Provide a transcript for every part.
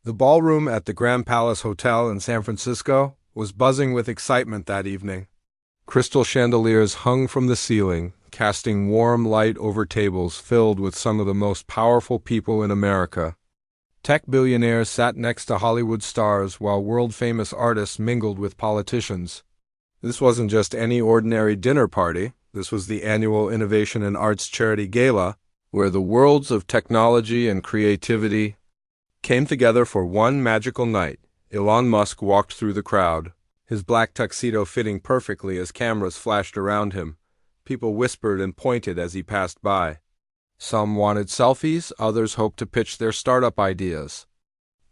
The ballroom at the Grand Palace Hotel in San Francisco was buzzing with excitement that evening. Crystal chandeliers hung from the ceiling, casting warm light over tables filled with some of the most powerful people in America. Tech billionaires sat next to Hollywood stars while world-famous artists mingled with politicians. This wasn't just any ordinary dinner party. This was the annual Innovation and Arts Charity Gala, where the worlds of technology and creativity came together for one magical night. Elon Musk walked through the crowd, his black tuxedo fitting perfectly as cameras flashed around him. People whispered and pointed as he passed by. Some wanted selfies, others hoped to pitch their startup ideas.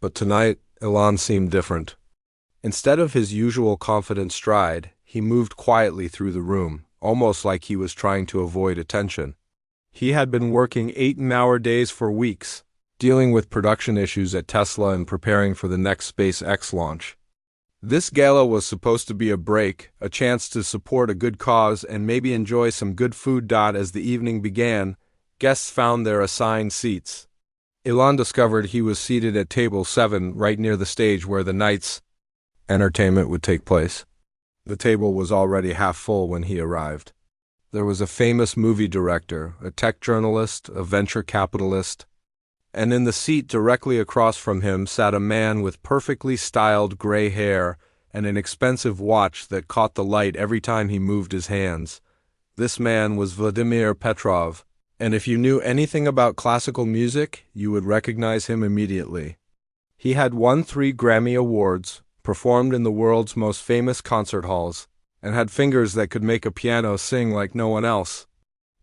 But tonight, Elon seemed different. Instead of his usual confident stride, he moved quietly through the room, almost like he was trying to avoid attention. He had been working 8-hour days for weeks, dealing with production issues at Tesla and preparing for the next SpaceX launch. This gala was supposed to be a break, a chance to support a good cause and maybe enjoy some good food. As the evening began, guests found their assigned seats. Elon discovered he was seated at table 7 right near the stage where the night's entertainment would take place. The table was already half full when he arrived. There was a famous movie director, a tech journalist, a venture capitalist, and in the seat directly across from him sat a man with perfectly styled gray hair and an expensive watch that caught the light every time he moved his hands. This man was Vladimir Petrov, and if you knew anything about classical music, you would recognize him immediately. He had won 3 Grammy Awards, performed in the world's most famous concert halls, and had fingers that could make a piano sing like no one else.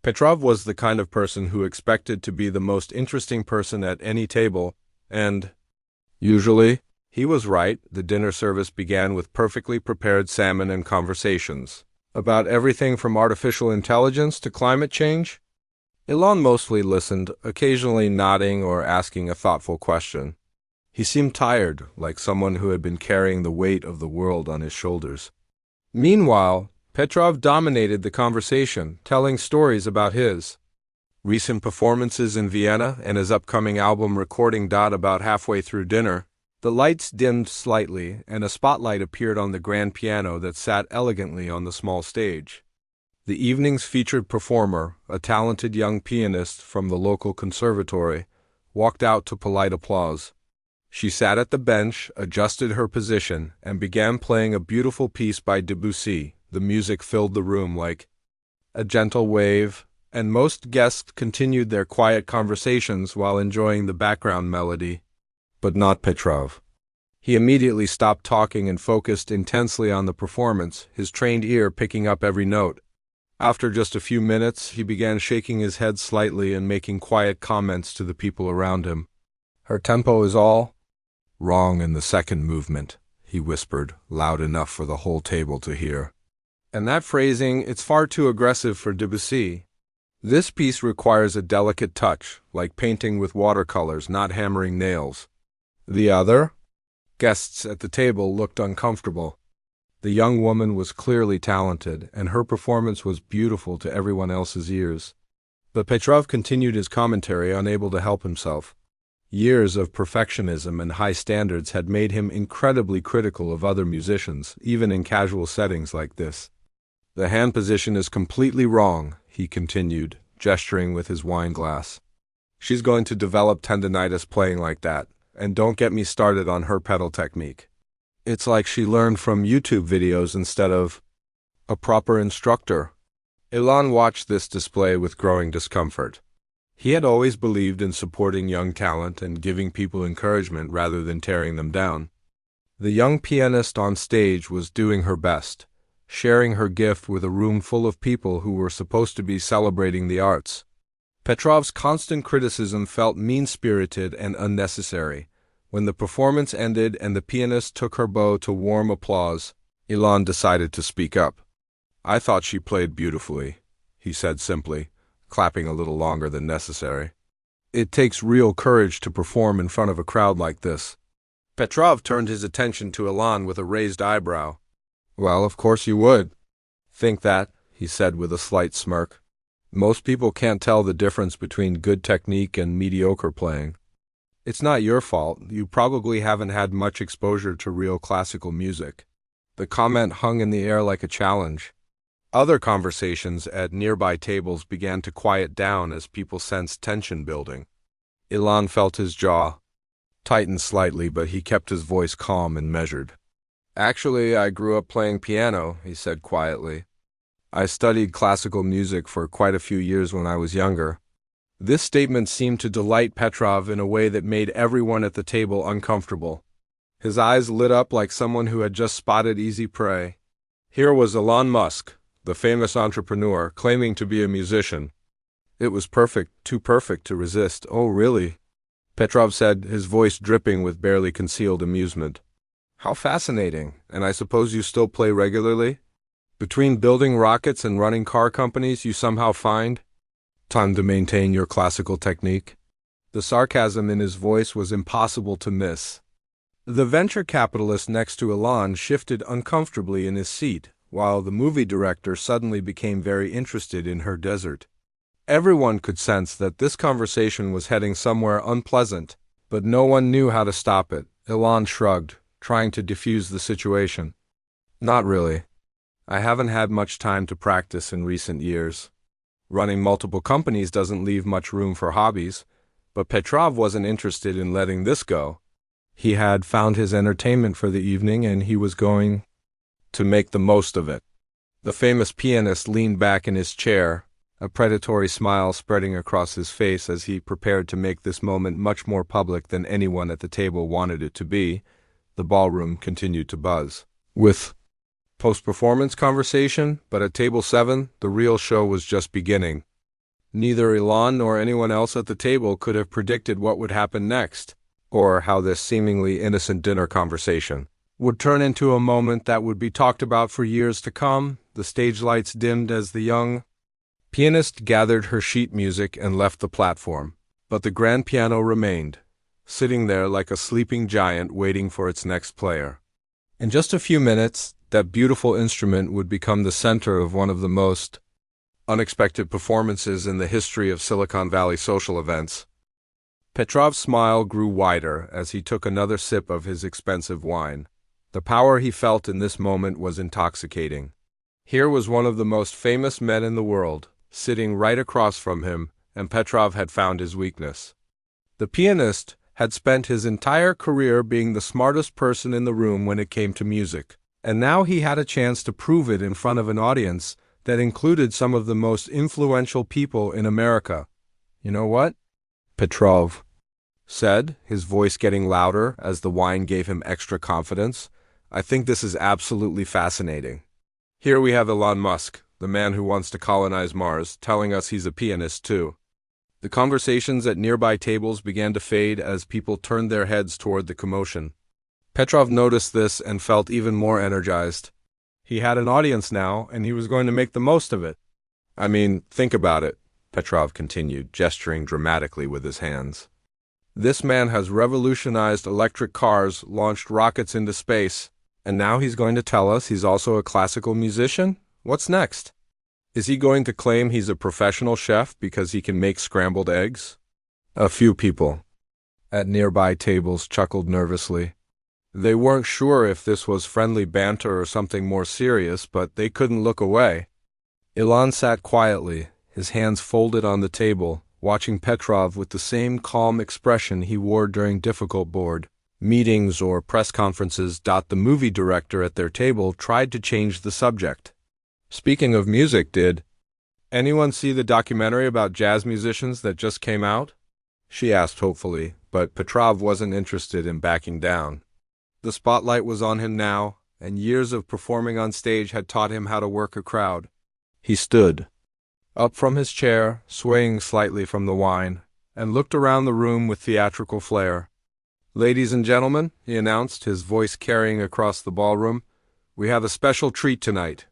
Petrov was the kind of person who expected to be the most interesting person at any table, and usually, he was right. The dinner service began with perfectly prepared salmon and conversations about everything from artificial intelligence to climate change. Elon mostly listened, occasionally nodding or asking a thoughtful question. He seemed tired, like someone who had been carrying the weight of the world on his shoulders. Meanwhile, Petrov dominated the conversation, telling stories about his recent performances in Vienna and his upcoming album recording. About halfway through dinner, the lights dimmed slightly and a spotlight appeared on the grand piano that sat elegantly on the small stage. The evening's featured performer, a talented young pianist from the local conservatory, walked out to polite applause. She sat at the bench, adjusted her position, and began playing a beautiful piece by Debussy. The music filled the room like a gentle wave, and most guests continued their quiet conversations while enjoying the background melody. But not Petrov. He immediately stopped talking and focused intensely on the performance, his trained ear picking up every note. After just a few minutes, he began shaking his head slightly and making quiet comments to the people around him. "Her tempo is all wrong in the second movement," he whispered, loud enough for the whole table to hear. "And that phrasing, it's far too aggressive for Debussy. This piece requires a delicate touch, like painting with watercolors, not hammering nails." The other guests at the table looked uncomfortable. The young woman was clearly talented, and her performance was beautiful to everyone else's ears. But Petrov continued his commentary, unable to help himself. Years of perfectionism and high standards had made him incredibly critical of other musicians, even in casual settings like this. "The hand position is completely wrong," he continued, gesturing with his wine glass. "She's going to develop tendinitis playing like that, and don't get me started on her pedal technique. It's like she learned from YouTube videos instead of a proper instructor." Elon watched this display with growing discomfort. He had always believed in supporting young talent and giving people encouragement rather than tearing them down. The young pianist on stage was doing her best, sharing her gift with a room full of people who were supposed to be celebrating the arts. Petrov's constant criticism felt mean-spirited and unnecessary. When the performance ended and the pianist took her bow to warm applause, Elon decided to speak up. "I thought she played beautifully," he said simply, clapping a little longer than necessary. "It takes real courage to perform in front of a crowd like this." Petrov turned his attention to Elon with a raised eyebrow. "Well, of course you would think that," he said with a slight smirk. "Most people can't tell the difference between good technique and mediocre playing." It's not your fault. You probably haven't had much exposure to real classical music. The comment hung in the air like a challenge. Other conversations at nearby tables began to quiet down as people sensed tension building. Elon felt his jaw tighten slightly, but he kept his voice calm and measured. Actually, I grew up playing piano, he said quietly. I studied classical music for quite a few years when I was younger. This statement seemed to delight Petrov in a way that made everyone at the table uncomfortable. His eyes lit up like someone who had just spotted easy prey. Here was Elon Musk, the famous entrepreneur, claiming to be a musician. It was perfect, too perfect to resist. Oh, really? Petrov said, his voice dripping with barely concealed amusement. How fascinating. And I suppose you still play regularly? Between building rockets and running car companies, you somehow find time to maintain your classical technique? The sarcasm in his voice was impossible to miss. The venture capitalist next to Elon shifted uncomfortably in his seat, while the movie director suddenly became very interested in her desert. Everyone could sense that this conversation was heading somewhere unpleasant, but no one knew how to stop it. Elon shrugged, trying to defuse the situation. Not really. I haven't had much time to practice in recent years. Running multiple companies doesn't leave much room for hobbies, but Petrov wasn't interested in letting this go. He had found his entertainment for the evening, and he was going to make the most of it. The famous pianist leaned back in his chair, a predatory smile spreading across his face as he prepared to make this moment much more public than anyone at the table wanted it to be. The ballroom continued to buzz with post-performance conversation, but at table 7, the real show was just beginning. Neither Elon nor anyone else at the table could have predicted what would happen next, or how this seemingly innocent dinner conversation would turn into a moment that would be talked about for years to come. The stage lights dimmed as the young pianist gathered her sheet music and left the platform, but the grand piano remained, sitting there like a sleeping giant waiting for its next player. In just a few minutes, that beautiful instrument would become the center of one of the most unexpected performances in the history of Silicon Valley social events. Petrov's smile grew wider as he took another sip of his expensive wine. The power he felt in this moment was intoxicating. Here was one of the most famous men in the world, sitting right across from him, and Petrov had found his weakness. The pianist had spent his entire career being the smartest person in the room when it came to music, and now he had a chance to prove it in front of an audience that included some of the most influential people in America. You know what? Petrov said, his voice getting louder as the wine gave him extra confidence. I think this is absolutely fascinating. Here we have Elon Musk, the man who wants to colonize Mars, telling us he's a pianist too. The conversations at nearby tables began to fade as people turned their heads toward the commotion. Petrov noticed this and felt even more energized. He had an audience now, and he was going to make the most of it. I mean, think about it, Petrov continued, gesturing dramatically with his hands. This man has revolutionized electric cars, launched rockets into space, and now he's going to tell us he's also a classical musician? What's next? Is he going to claim he's a professional chef because he can make scrambled eggs? A few people at nearby tables chuckled nervously. They weren't sure if this was friendly banter or something more serious, but they couldn't look away. Elon sat quietly, his hands folded on the table, watching Petrov with the same calm expression he wore during difficult board meetings or press conferences. The movie director at their table tried to change the subject. Speaking of music, did anyone see the documentary about jazz musicians that just came out? She asked hopefully, but Petrov wasn't interested in backing down. The spotlight was on him now, and years of performing on stage had taught him how to work a crowd. He stood up from his chair, swaying slightly from the wine, and looked around the room with theatrical flair. Ladies and gentlemen, he announced, his voice carrying across the ballroom, we have a special treat tonight.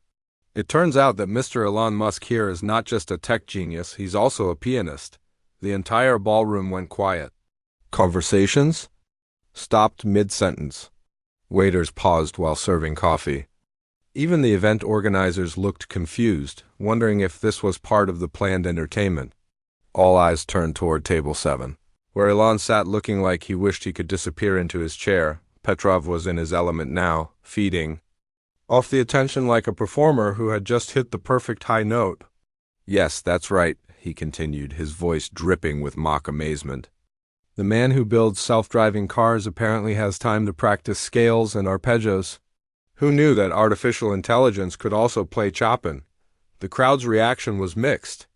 It turns out that Mr. Elon Musk here is not just a tech genius, he's also a pianist. The entire ballroom went quiet. Conversations stopped mid-sentence. Waiters paused while serving coffee. Even the event organizers looked confused, wondering if this was part of the planned entertainment. All eyes turned toward table 7, Where Elon sat looking like he wished he could disappear into his chair, Petrov was in his element now, feeding off the attention like a performer who had just hit the perfect high note. "Yes, that's right," he continued, his voice dripping with mock amazement. "The man who builds self-driving cars apparently has time to practice scales and arpeggios. Who knew that artificial intelligence could also play Chopin?" The crowd's reaction was mixed.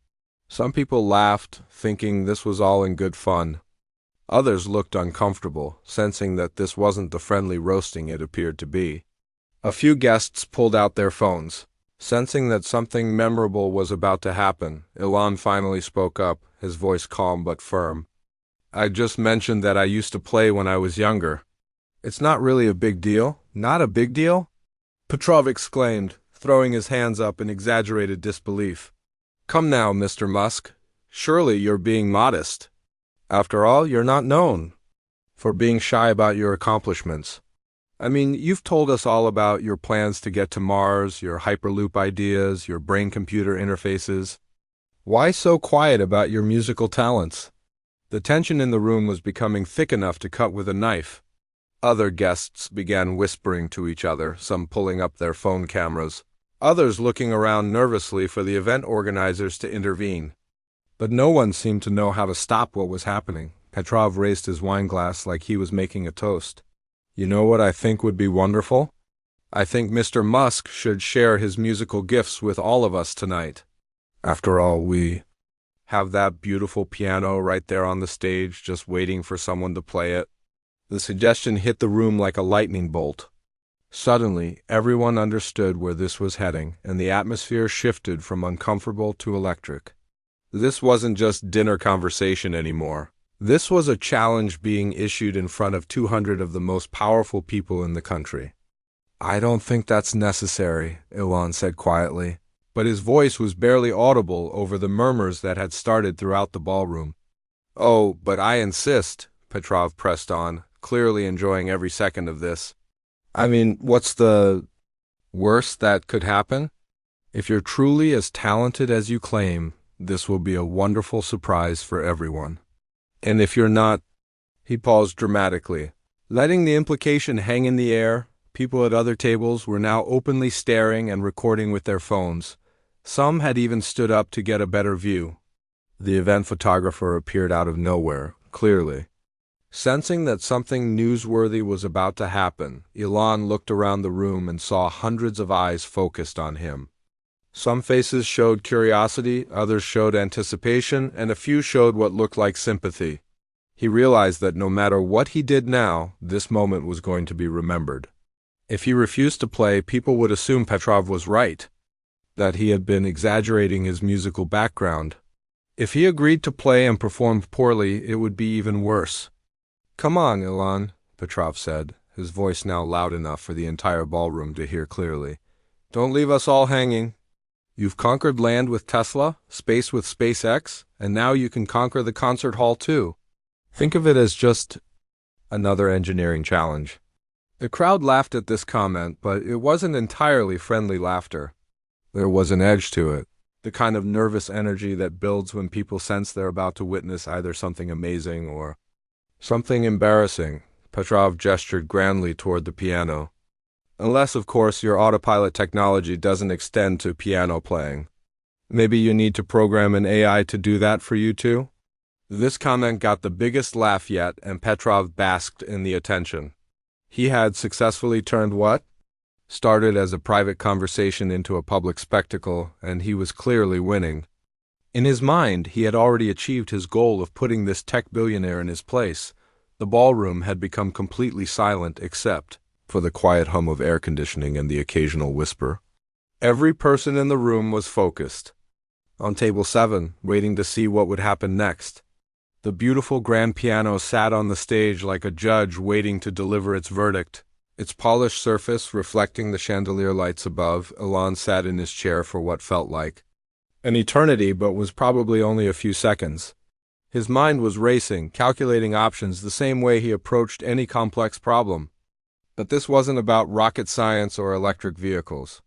Some people laughed, thinking this was all in good fun. Others looked uncomfortable, sensing that this wasn't the friendly roasting it appeared to be. A few guests pulled out their phones. Sensing that something memorable was about to happen, Elon finally spoke up, his voice calm but firm. "I just mentioned that I used to play when I was younger." "It's not really a big deal." "Not a big deal?" Petrov exclaimed, throwing his hands up in exaggerated disbelief. "Come now, Mr. Musk. Surely you're being modest. After all, you're not known for being shy about your accomplishments. I mean, you've told us all about your plans to get to Mars, your Hyperloop ideas, your brain-computer interfaces. Why so quiet about your musical talents?" The tension in the room was becoming thick enough to cut with a knife. Other guests began whispering to each other, some pulling up their phone cameras, others looking around nervously for the event organizers to intervene. But no one seemed to know how to stop what was happening. Petrov raised his wine glass like he was making a toast. "You know what I think would be wonderful? I think Mr. Musk should share his musical gifts with all of us tonight. After all, we have that beautiful piano right there on the stage, just waiting for someone to play it." The suggestion hit the room like a lightning bolt. Suddenly, everyone understood where this was heading, and the atmosphere shifted from uncomfortable to electric. This wasn't just dinner conversation anymore. This was a challenge being issued in front of 200 of the most powerful people in the country. "I don't think that's necessary," Elon said quietly, but his voice was barely audible over the murmurs that had started throughout the ballroom. "Oh, but I insist," Petrov pressed on, clearly enjoying every second of this. "I mean, what's the worst that could happen? If you're truly as talented as you claim, this will be a wonderful surprise for everyone. And if you're not—" He paused dramatically. Letting the implication hang in the air, people at other tables were now openly staring and recording with their phones. Some had even stood up to get a better view. The event photographer appeared out of nowhere, clearly. Sensing that something newsworthy was about to happen, Elon looked around the room and saw hundreds of eyes focused on him. Some faces showed curiosity, others showed anticipation, and a few showed what looked like sympathy. He realized that no matter what he did now, this moment was going to be remembered. If he refused to play, people would assume Petrov was right, that he had been exaggerating his musical background. If he agreed to play and performed poorly, it would be even worse. "Come on, Elon," Petrov said, his voice now loud enough for the entire ballroom to hear clearly. "Don't leave us all hanging. You've conquered land with Tesla, space with SpaceX, and now you can conquer the concert hall too. Think of it as just another engineering challenge." The crowd laughed at this comment, but it wasn't entirely friendly laughter. There was an edge to it, the kind of nervous energy that builds when people sense they're about to witness either something amazing or something embarrassing. Petrov gestured grandly toward the piano. "Unless, of course, your autopilot technology doesn't extend to piano playing. Maybe you need to program an AI to do that for you too?" This comment got the biggest laugh yet, and Petrov basked in the attention. He had successfully turned what started as a private conversation into a public spectacle, and he was clearly winning. In his mind, he had already achieved his goal of putting this tech billionaire in his place. The ballroom had become completely silent except for the quiet hum of air conditioning and the occasional whisper. Every person in the room was focused on table 7, waiting to see what would happen next. The beautiful grand piano sat on the stage like a judge waiting to deliver its verdict. Its polished surface reflecting the chandelier lights above, Elon sat in his chair for what felt like an eternity, but was probably only a few seconds. His mind was racing, calculating options the same way he approached any complex problem. But this wasn't about rocket science or electric vehicles.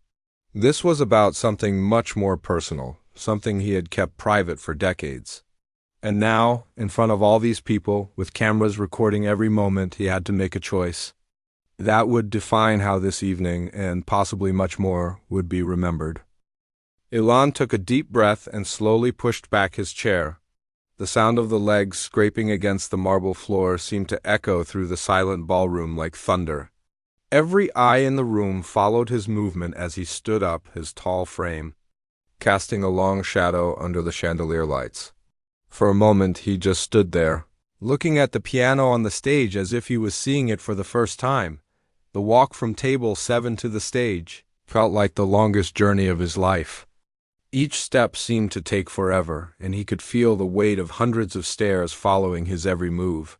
This was about something much more personal, something he had kept private for decades. And now, in front of all these people, with cameras recording every moment, he had to make a choice. That would define how this evening, and possibly much more, would be remembered. Elon took a deep breath and slowly pushed back his chair. The sound of the legs scraping against the marble floor seemed to echo through the silent ballroom like thunder. Every eye in the room followed his movement as he stood up, his tall frame casting a long shadow under the chandelier lights. For a moment he just stood there, looking at the piano on the stage as if he was seeing it for the first time. The walk from table 7 to the stage felt like the longest journey of his life. Each step seemed to take forever, and he could feel the weight of hundreds of stairs following his every move.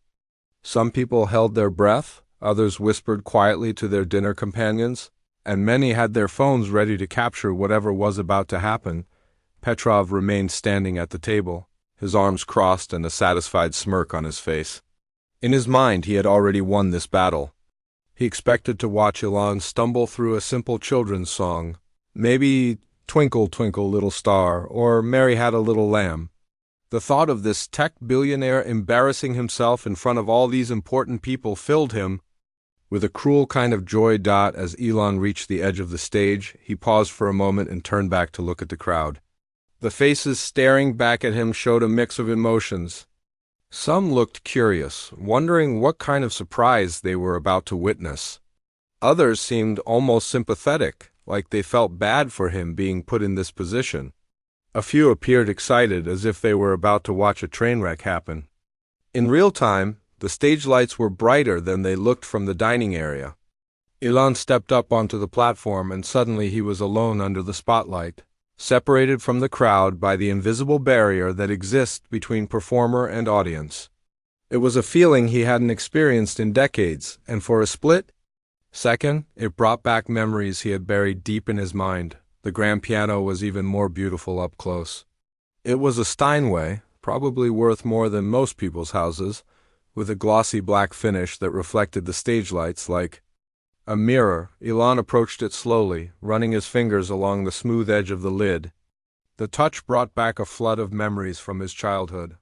Some people held their breath, others whispered quietly to their dinner companions, and many had their phones ready to capture whatever was about to happen. Petrov remained standing at the table, his arms crossed and a satisfied smirk on his face. In his mind, he had already won this battle. He expected to watch Elon stumble through a simple children's song, maybe Twinkle, Twinkle, Little Star, or Mary Had a Little Lamb. The thought of this tech billionaire embarrassing himself in front of all these important people filled him with a cruel kind of joy. As Elon reached the edge of the stage, he paused for a moment and turned back to look at the crowd. The faces staring back at him showed a mix of emotions. Some looked curious, wondering what kind of surprise they were about to witness. Others seemed almost sympathetic, like they felt bad for him being put in this position. A few appeared excited, as if they were about to watch a train wreck happen. In real time, the stage lights were brighter than they looked from the dining area. Elon stepped up onto the platform, and suddenly he was alone under the spotlight, separated from the crowd by the invisible barrier that exists between performer and audience. It was a feeling he hadn't experienced in decades, and for a split second, it brought back memories he had buried deep in his mind. The grand piano was even more beautiful up close. It was a Steinway, probably worth more than most people's houses, with a glossy black finish that reflected the stage lights like a mirror. Elon approached it slowly, running his fingers along the smooth edge of the lid. The touch brought back a flood of memories from his childhood.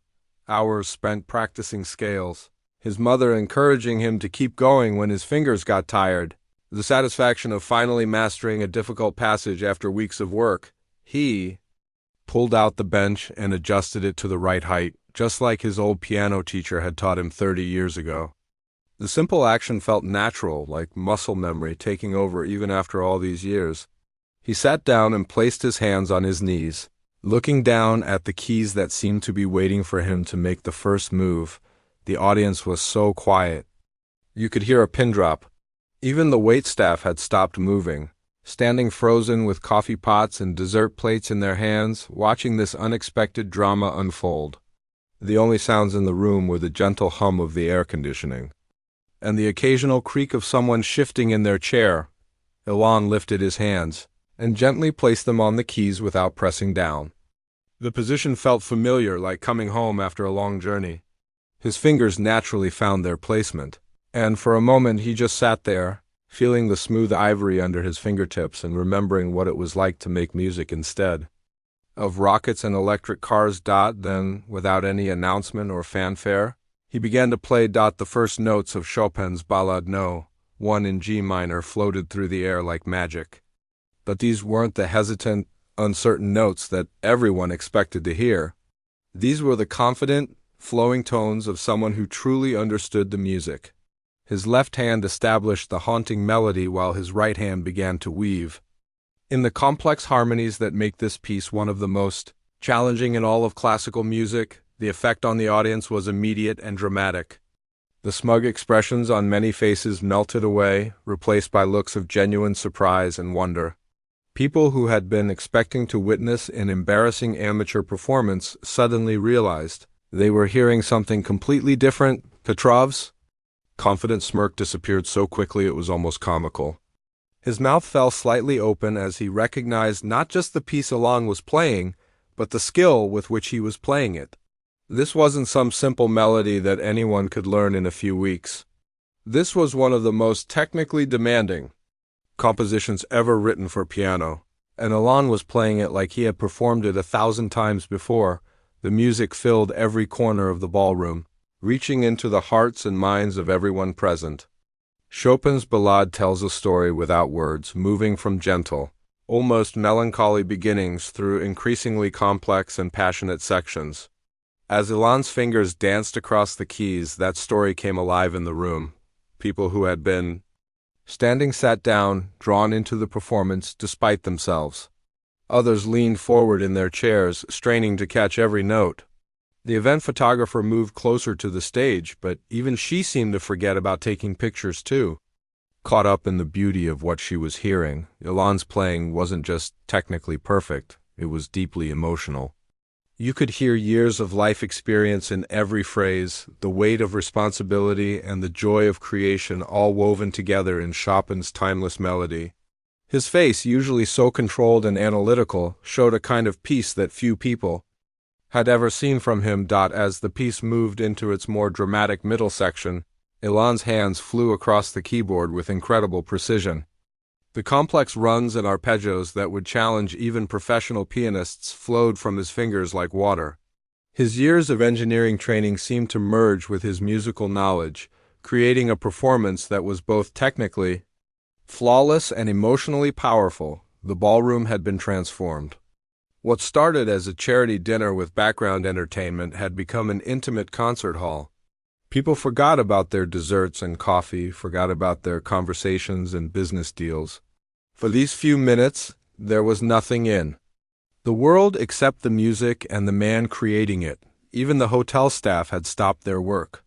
Hours spent practicing scales, his mother encouraging him to keep going when his fingers got tired, the satisfaction of finally mastering a difficult passage after weeks of work. He pulled out the bench and adjusted it to the right height, just like his old piano teacher had taught him 30 years ago. The simple action felt natural, like muscle memory taking over even after all these years. He sat down and placed his hands on his knees, looking down at the keys that seemed to be waiting for him to make the first move. The audience was so quiet. You could hear a pin drop. Even the waitstaff had stopped moving, standing frozen with coffee pots and dessert plates in their hands, watching this unexpected drama unfold. The only sounds in the room were the gentle hum of the air conditioning and the occasional creak of someone shifting in their chair. Elon lifted his hands and gently placed them on the keys without pressing down. The position felt familiar, like coming home after a long journey. His fingers naturally found their placement, and for a moment he just sat there, feeling the smooth ivory under his fingertips and remembering what it was like to make music instead of rockets and electric cars. Then, without any announcement or fanfare, he began to play. The first notes of Chopin's Ballade No. 1 in G minor floated through the air like magic. But these weren't the hesitant, uncertain notes that everyone expected to hear. These were the confident, flowing tones of someone who truly understood the music. His left hand established the haunting melody while his right hand began to weave. In the complex harmonies that make this piece one of the most challenging in all of classical music, the effect on the audience was immediate and dramatic. The smug expressions on many faces melted away, replaced by looks of genuine surprise and wonder. People who had been expecting to witness an embarrassing amateur performance suddenly realized they were hearing something completely different. Petrov's confident smirk disappeared so quickly it was almost comical. His mouth fell slightly open as he recognized not just the piece Elon was playing, but the skill with which he was playing it. This wasn't some simple melody that anyone could learn in a few weeks. This was one of the most technically demanding compositions ever written for piano, and Elon was playing it like he had performed it 1,000 times before. The music filled every corner of the ballroom, reaching into the hearts and minds of everyone present. Chopin's Ballade tells a story without words, moving from gentle, almost melancholy beginnings through increasingly complex and passionate sections. As Elon's fingers danced across the keys, that story came alive in the room. People who had been standing sat down, drawn into the performance despite themselves. Others leaned forward in their chairs, straining to catch every note. The event photographer moved closer to the stage, but even she seemed to forget about taking pictures too. Caught up in the beauty of what she was hearing, Elon's playing wasn't just technically perfect, it was deeply emotional. You could hear years of life experience in every phrase, the weight of responsibility and the joy of creation all woven together in Chopin's timeless melody. His face, usually so controlled and analytical, showed a kind of peace that few people had ever seen from him. As the piece moved into its more dramatic middle section, Elon's hands flew across the keyboard with incredible precision. The complex runs and arpeggios that would challenge even professional pianists flowed from his fingers like water. His years of engineering training seemed to merge with his musical knowledge, creating a performance that was both technically flawless and emotionally powerful. The ballroom had been transformed. What started as a charity dinner with background entertainment had become an intimate concert hall. People forgot about their desserts and coffee, forgot about their conversations and business deals. For these few minutes, there was nothing in the world except the music and the man creating it. Even the hotel staff had stopped their work.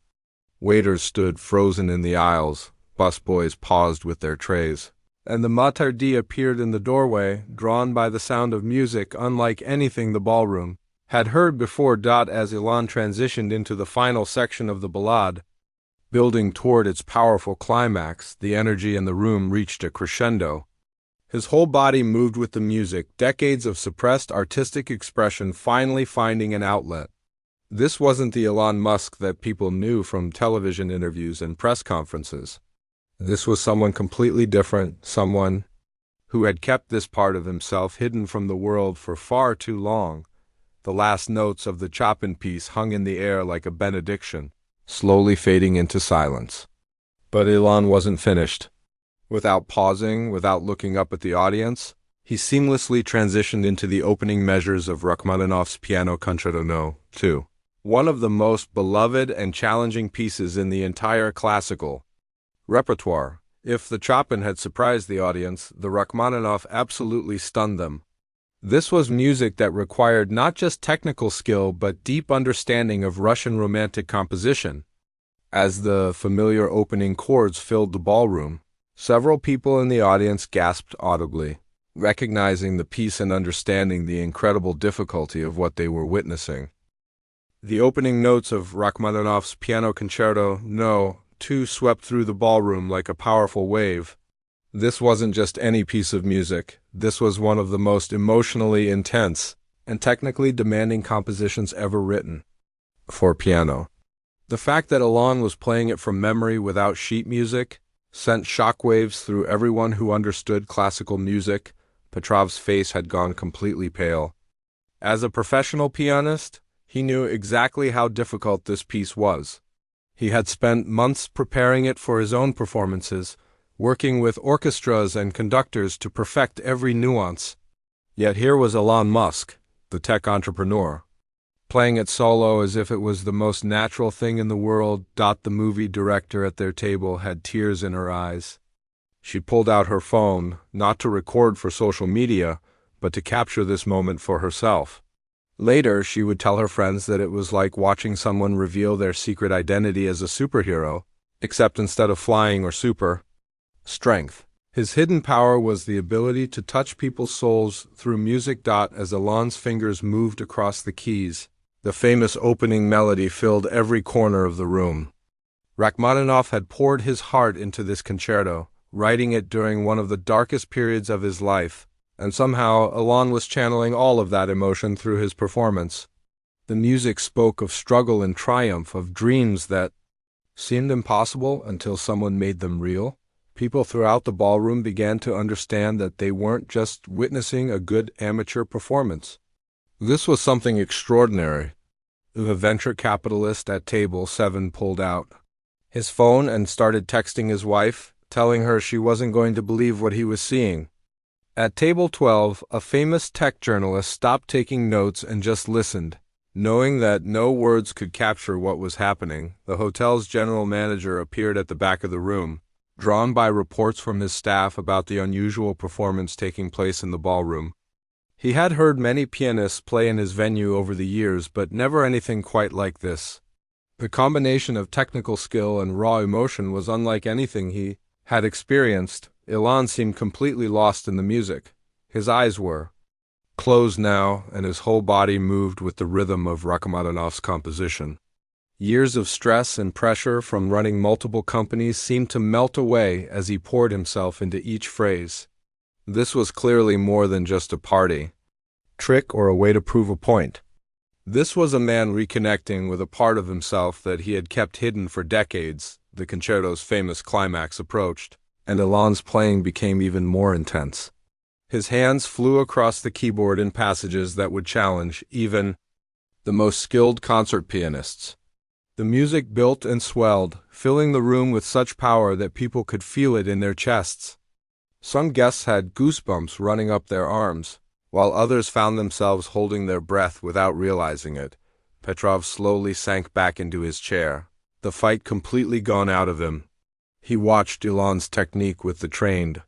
Waiters stood frozen in the aisles. Busboys paused with their trays, and the matardi appeared in the doorway, drawn by the sound of music unlike anything the ballroom had heard before. As Elon transitioned into the final section of the ballade, building toward its powerful climax, the energy in the room reached a crescendo. His whole body moved with the music, decades of suppressed artistic expression finally finding an outlet. This wasn't the Elon Musk that people knew from television interviews and press conferences. This was someone completely different, someone who had kept this part of himself hidden from the world for far too long. The last notes of the Chopin piece hung in the air like a benediction, slowly fading into silence. But Elon wasn't finished. Without pausing, without looking up at the audience, he seamlessly transitioned into the opening measures of Rachmaninoff's Piano Concerto No. 2, one of the most beloved and challenging pieces in the entire classical repertoire. If the Chopin had surprised the audience, the Rachmaninoff absolutely stunned them. This was music that required not just technical skill but deep understanding of Russian Romantic composition. As the familiar opening chords filled the ballroom, several people in the audience gasped audibly, recognizing the piece and understanding the incredible difficulty of what they were witnessing. The opening notes of Rachmaninoff's Piano Concerto No. 2 swept through the ballroom like a powerful wave. This wasn't just any piece of music. This was one of the most emotionally intense and technically demanding compositions ever written for piano. The fact that Elon was playing it from memory without sheet music sent shockwaves through everyone who understood classical music. Petrov's face had gone completely pale. As a professional pianist, he knew exactly how difficult this piece was. He had spent months preparing it for his own performances, working with orchestras and conductors to perfect every nuance. Yet here was Elon Musk, the tech entrepreneur, playing it solo as if it was the most natural thing in the world. The movie director at their table had tears in her eyes. She pulled out her phone, not to record for social media, but to capture this moment for herself. Later, she would tell her friends that it was like watching someone reveal their secret identity as a superhero, except instead of flying or super strength, his hidden power was the ability to touch people's souls through music. As Elon's fingers moved across the keys, the famous opening melody filled every corner of the room. Rachmaninoff had poured his heart into this concerto, writing it during one of the darkest periods of his life, and somehow Elon was channeling all of that emotion through his performance. The music spoke of struggle and triumph, of dreams that seemed impossible until someone made them real. People throughout the ballroom began to understand that they weren't just witnessing a good amateur performance. This was something extraordinary. The venture capitalist at table 7 pulled out his phone and started texting his wife, telling her she wasn't going to believe what he was seeing. At table 12, a famous tech journalist stopped taking notes and just listened. Knowing that no words could capture what was happening, the hotel's general manager appeared at the back of the room, drawn by reports from his staff about the unusual performance taking place in the ballroom. He had heard many pianists play in his venue over the years, but never anything quite like this. The combination of technical skill and raw emotion was unlike anything he had experienced. Elon seemed completely lost in the music. His eyes were closed now, and his whole body moved with the rhythm of Rachmaninoff's composition. Years of stress and pressure from running multiple companies seemed to melt away as he poured himself into each phrase. This was clearly more than just a party, trick, or a way to prove a point. This was a man reconnecting with a part of himself that he had kept hidden for decades. The concerto's famous climax approached, and Elon's playing became even more intense. His hands flew across the keyboard in passages that would challenge even the most skilled concert pianists. The music built and swelled, filling the room with such power that people could feel it in their chests. Some guests had goosebumps running up their arms, while others found themselves holding their breath without realizing it. Petrov slowly sank back into his chair, the fight completely gone out of him. He watched Elon's technique with the trained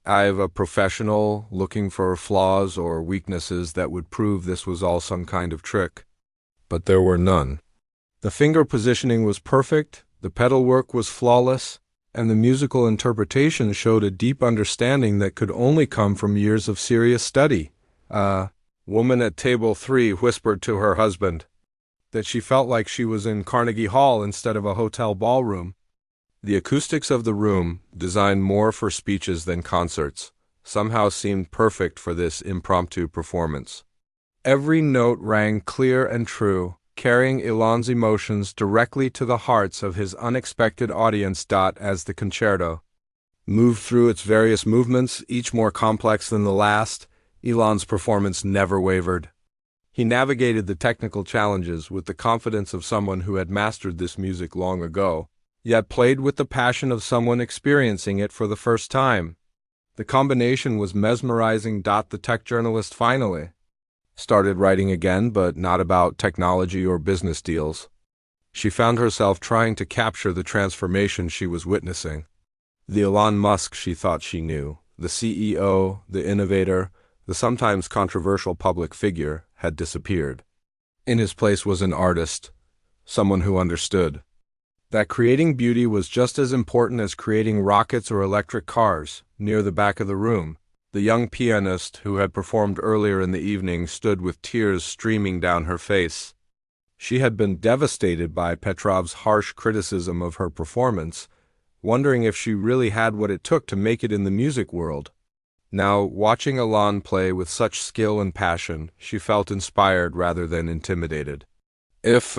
eye of a professional, looking for flaws or weaknesses that would prove this was all some kind of trick. But there were none. The finger positioning was perfect, the pedal work was flawless, and the musical interpretation showed a deep understanding that could only come from years of serious study. A woman at table 3 whispered to her husband that she felt like she was in Carnegie Hall instead of a hotel ballroom. The acoustics of the room, designed more for speeches than concerts, somehow seemed perfect for this impromptu performance. Every note rang clear and true, carrying Elon's emotions directly to the hearts of his unexpected audience. As the concerto moved through its various movements, each more complex than the last, Elon's performance never wavered. He navigated the technical challenges with the confidence of someone who had mastered this music long ago, yet played with the passion of someone experiencing it for the first time. The combination was mesmerizing. The tech journalist finally started writing again, but not about technology or business deals. She found herself trying to capture the transformation she was witnessing. The Elon Musk she thought she knew, the CEO, the innovator, the sometimes controversial public figure, had disappeared. In his place was an artist, someone who understood that creating beauty was just as important as creating rockets or electric cars. Near the back of the room, the young pianist who had performed earlier in the evening stood with tears streaming down her face. She had been devastated by Petrov's harsh criticism of her performance, wondering if she really had what it took to make it in the music world. Now, watching Elon play with such skill and passion, she felt inspired rather than intimidated. If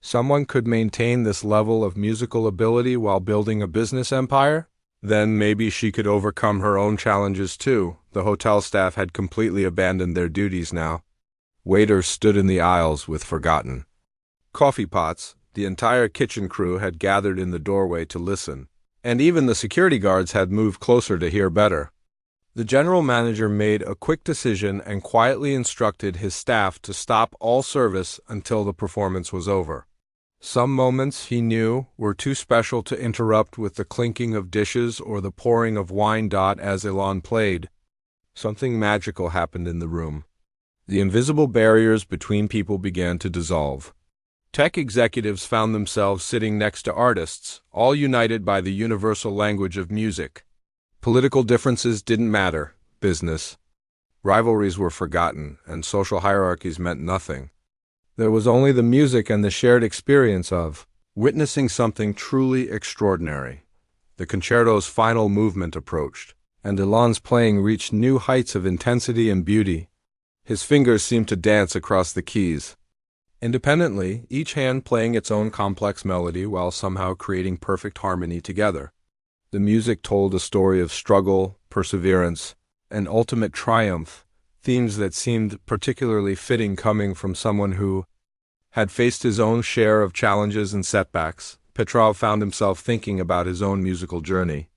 someone could maintain this level of musical ability while building a business empire, then maybe she could overcome her own challenges too. The hotel staff had completely abandoned their duties now. Waiters stood in the aisles with forgotten coffee pots. The entire kitchen crew had gathered in the doorway to listen, and even the security guards had moved closer to hear better. The general manager made a quick decision and quietly instructed his staff to stop all service until the performance was over. Some moments, he knew, were too special to interrupt with the clinking of dishes or the pouring of wine. As Elon played, something magical happened in the room. The invisible barriers between people began to dissolve. Tech executives found themselves sitting next to artists, all united by the universal language of music. Political differences didn't matter. Business rivalries were forgotten, and social hierarchies meant nothing. There was only the music and the shared experience of witnessing something truly extraordinary. The concerto's final movement approached, and Elon's playing reached new heights of intensity and beauty. His fingers seemed to dance across the keys, independently, each hand playing its own complex melody while somehow creating perfect harmony together. The music told a story of struggle, perseverance, and ultimate triumph, themes that seemed particularly fitting coming from someone who had faced his own share of challenges and setbacks, Petrov found himself thinking about his own musical journey.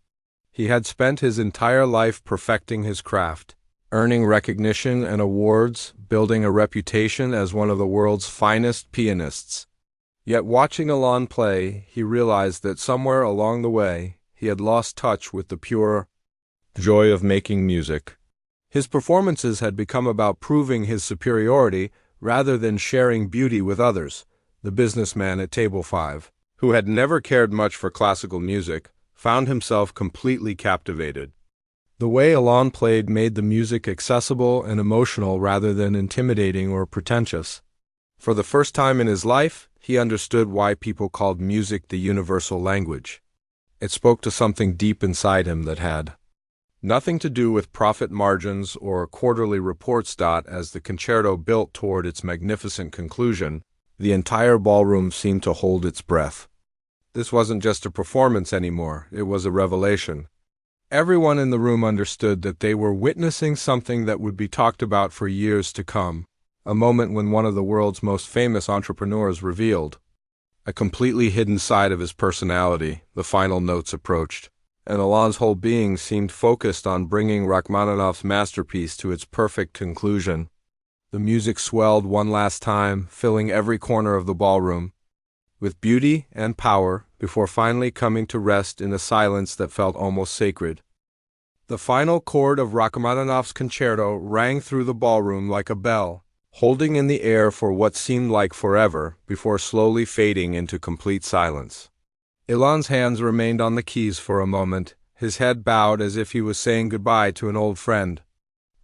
He had spent his entire life perfecting his craft, earning recognition and awards, building a reputation as one of the world's finest pianists. Yet watching Elon play, he realized that somewhere along the way, he had lost touch with the pure joy of making music. His performances had become about proving his superiority rather than sharing beauty with others. The businessman at table 5, who had never cared much for classical music, found himself completely captivated. The way Elon played made the music accessible and emotional rather than intimidating or pretentious. For the first time in his life, he understood why people called music the universal language. It spoke to something deep inside him that had nothing to do with profit margins or quarterly reports. As the concerto built toward its magnificent conclusion, the entire ballroom seemed to hold its breath. This wasn't just a performance anymore, it was a revelation. Everyone in the room understood that they were witnessing something that would be talked about for years to come, a moment when one of the world's most famous entrepreneurs revealed a completely hidden side of his personality. The final notes approached, and Elon's whole being seemed focused on bringing Rachmaninoff's masterpiece to its perfect conclusion. The music swelled one last time, filling every corner of the ballroom with beauty and power before finally coming to rest in a silence that felt almost sacred. The final chord of Rachmaninoff's concerto rang through the ballroom like a bell, holding in the air for what seemed like forever before slowly fading into complete silence. Elon's hands remained on the keys for a moment, his head bowed as if he was saying goodbye to an old friend.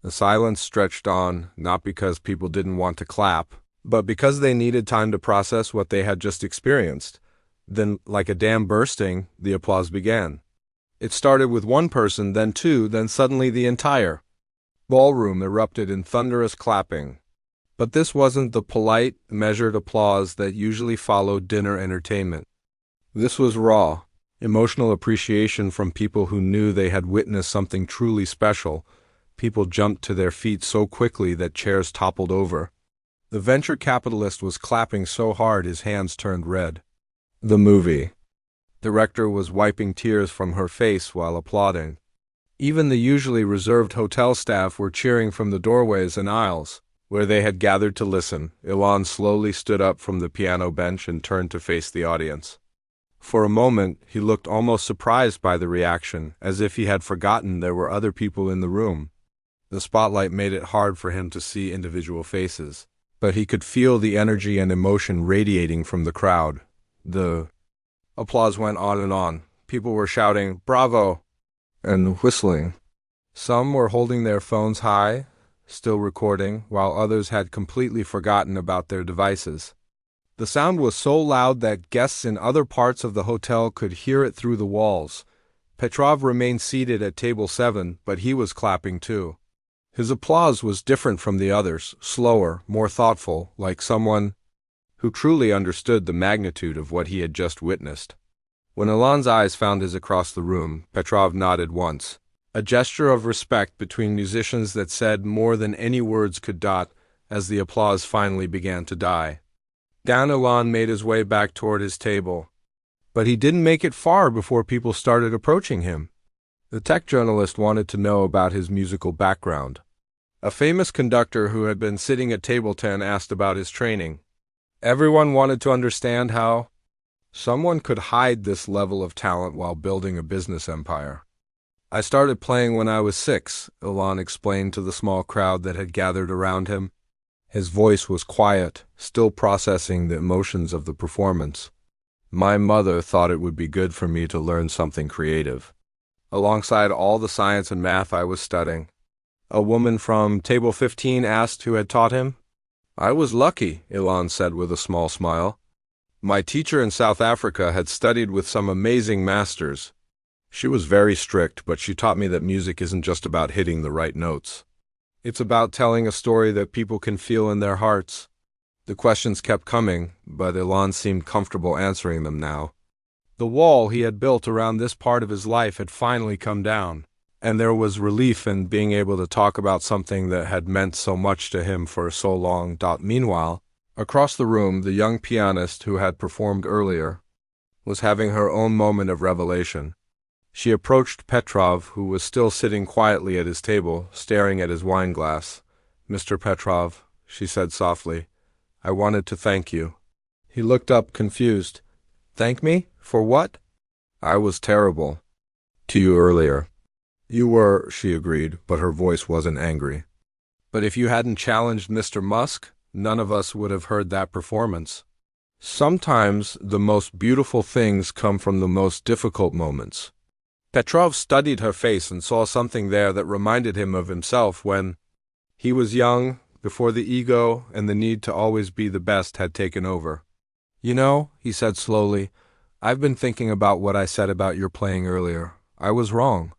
The silence stretched on, not because people didn't want to clap, but because they needed time to process what they had just experienced. Then, like a dam bursting, the applause began. It started with one person, then two, then suddenly the entire ballroom erupted in thunderous clapping. But this wasn't the polite, measured applause that usually followed dinner entertainment. This was raw, emotional appreciation from people who knew they had witnessed something truly special. People jumped to their feet so quickly that chairs toppled over. The venture capitalist was clapping so hard his hands turned red. The movie director was wiping tears from her face while applauding. Even the usually reserved hotel staff were cheering from the doorways and aisles, where they had gathered to listen. Elon slowly stood up from the piano bench and turned to face the audience. For a moment, he looked almost surprised by the reaction, as if he had forgotten there were other people in the room. The spotlight made it hard for him to see individual faces, but he could feel the energy and emotion radiating from the crowd. The applause went on and on. People were shouting, "Bravo!" and whistling. Some were holding their phones high, still recording, while others had completely forgotten about their devices. The sound was so loud that guests in other parts of the hotel could hear it through the walls. Petrov remained seated at table 7, but he was clapping too. His applause was different from the others, slower, more thoughtful, like someone who truly understood the magnitude of what he had just witnessed. When Elon's eyes found his across the room, Petrov nodded once, a gesture of respect between musicians that said more than any words could. As the applause finally began to die down, Elon made his way back toward his table. But he didn't make it far before people started approaching him. The tech journalist wanted to know about his musical background. A famous conductor who had been sitting at table 10 asked about his training. Everyone wanted to understand how someone could hide this level of talent while building a business empire. "I started playing when I was 6, Elon explained to the small crowd that had gathered around him. His voice was quiet, still processing the emotions of the performance. "My mother thought it would be good for me to learn something creative, alongside all the science and math I was studying." A woman from table 15 asked who had taught him. "I was lucky," Elon said with a small smile. "My teacher in South Africa had studied with some amazing masters. She was very strict, but she taught me that music isn't just about hitting the right notes. It's about telling a story that people can feel in their hearts." The questions kept coming, but Elon seemed comfortable answering them now. The wall he had built around this part of his life had finally come down, and there was relief in being able to talk about something that had meant so much to him for so long. Meanwhile, Across the room, the young pianist who had performed earlier was having her own moment of revelation. She approached Petrov, who was still sitting quietly at his table, staring at his wine glass. "Mr. Petrov," she said softly, "I wanted to thank you." He looked up, confused. "Thank me? For what?" "I was terrible to you earlier." "You were," she agreed, but her voice wasn't angry. "But if you hadn't challenged Mr. Musk, none of us would have heard that performance." Sometimes the most beautiful things come from the most difficult moments. Petrov studied her face and saw something there that reminded him of himself when he was young, before the ego and the need to always be the best had taken over. "You know," he said slowly, "I've been thinking about what I said about your playing earlier. I was wrong.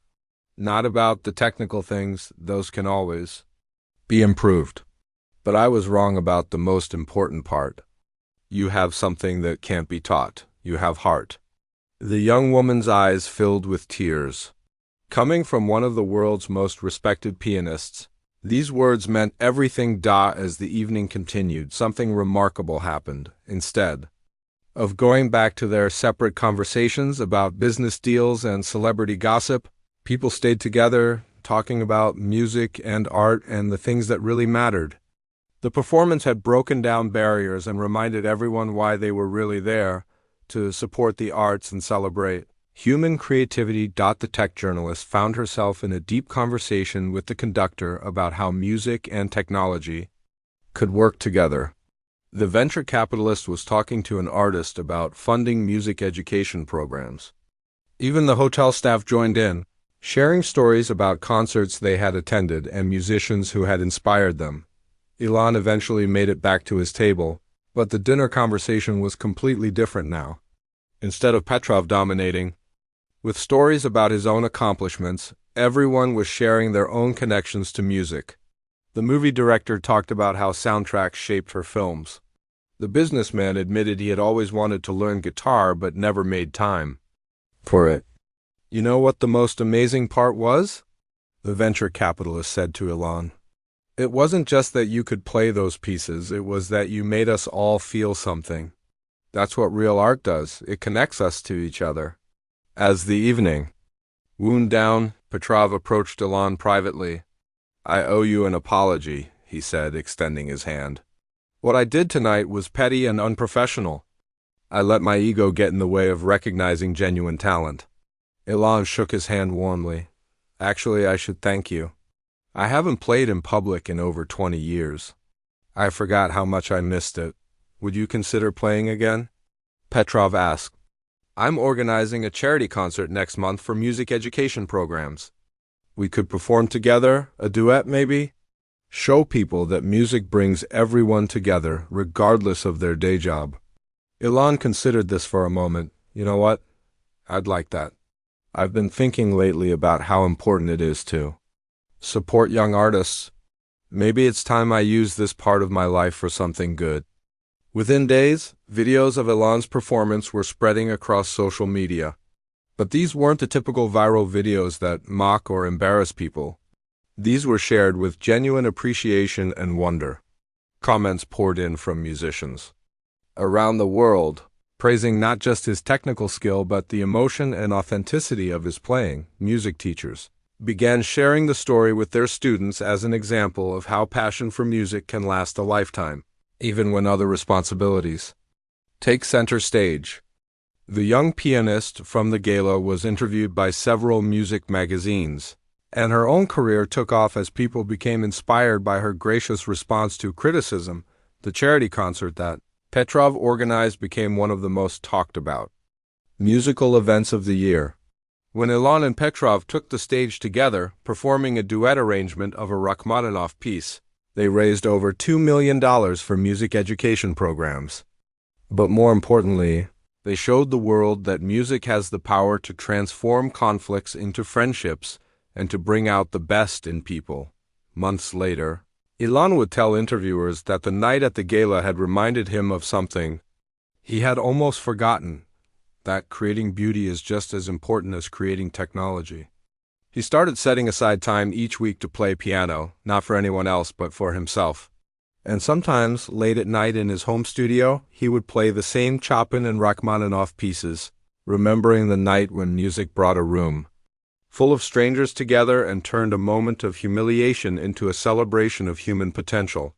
Not about the technical things, those can always be improved. But I was wrong about the most important part. You have something that can't be taught. You have heart." The young woman's eyes filled with tears. Coming from one of the world's most respected pianists, these words meant everything. As the evening continued, something remarkable happened. Instead of going back to their separate conversations about business deals and celebrity gossip, people stayed together, talking about music and art and the things that really mattered. The performance had broken down barriers and reminded everyone why they were really there, to support the arts and celebrate human creativity. The tech journalist found herself in a deep conversation with the conductor about how music and technology could work together. The venture capitalist was talking to an artist about funding music education programs. Even the hotel staff joined in, sharing stories about concerts they had attended and musicians who had inspired them. Elon eventually made it back to his table, but the dinner conversation was completely different now. Instead of Petrov dominating with stories about his own accomplishments, everyone was sharing their own connections to music. The movie director talked about how soundtracks shaped her films. The businessman admitted he had always wanted to learn guitar but never made time for it. "You know what the most amazing part was?" the venture capitalist said to Elon. "It wasn't just that you could play those pieces, it was that you made us all feel something. That's what real art does. It connects us to each other." As the evening wound down, Petrov approached Elon privately. "I owe you an apology," he said, extending his hand. "What I did tonight was petty and unprofessional. I let my ego get in the way of recognizing genuine talent." Elon shook his hand warmly. "Actually, I should thank you. I haven't played in public in over 20 years. I forgot how much I missed it. Would you consider playing again?" Petrov asked. "I'm organizing a charity concert next month for music education programs. We could perform together, a duet maybe? Show people that music brings everyone together, regardless of their day job." Elon considered this for a moment. "You know what? I'd like that. I've been thinking lately about how important it is to support young artists. Maybe it's time I use this part of my life for something good." Within days, videos of Elon's performance were spreading across social media. But these weren't the typical viral videos that mock or embarrass people. These were shared with genuine appreciation and wonder. Comments poured in from musicians around the world, praising not just his technical skill but the emotion and authenticity of his playing. Music teachers began sharing the story with their students as an example of how passion for music can last a lifetime, even when other responsibilities take center stage. The young pianist from the gala was interviewed by several music magazines, and her own career took off as people became inspired by her gracious response to criticism. The charity concert that Petrov organized became one of the most talked about musical events of the year. When Elon and Petrov took the stage together, performing a duet arrangement of a Rachmaninoff piece, they raised over $2 million for music education programs. But more importantly, they showed the world that music has the power to transform conflicts into friendships and to bring out the best in people. Months later, Elon would tell interviewers that the night at the gala had reminded him of something he had almost forgotten, that creating beauty is just as important as creating technology. He started setting aside time each week to play piano, not for anyone else but for himself. And sometimes, late at night in his home studio, he would play the same Chopin and Rachmaninoff pieces, remembering the night when music brought a room full of strangers together and turned a moment of humiliation into a celebration of human potential.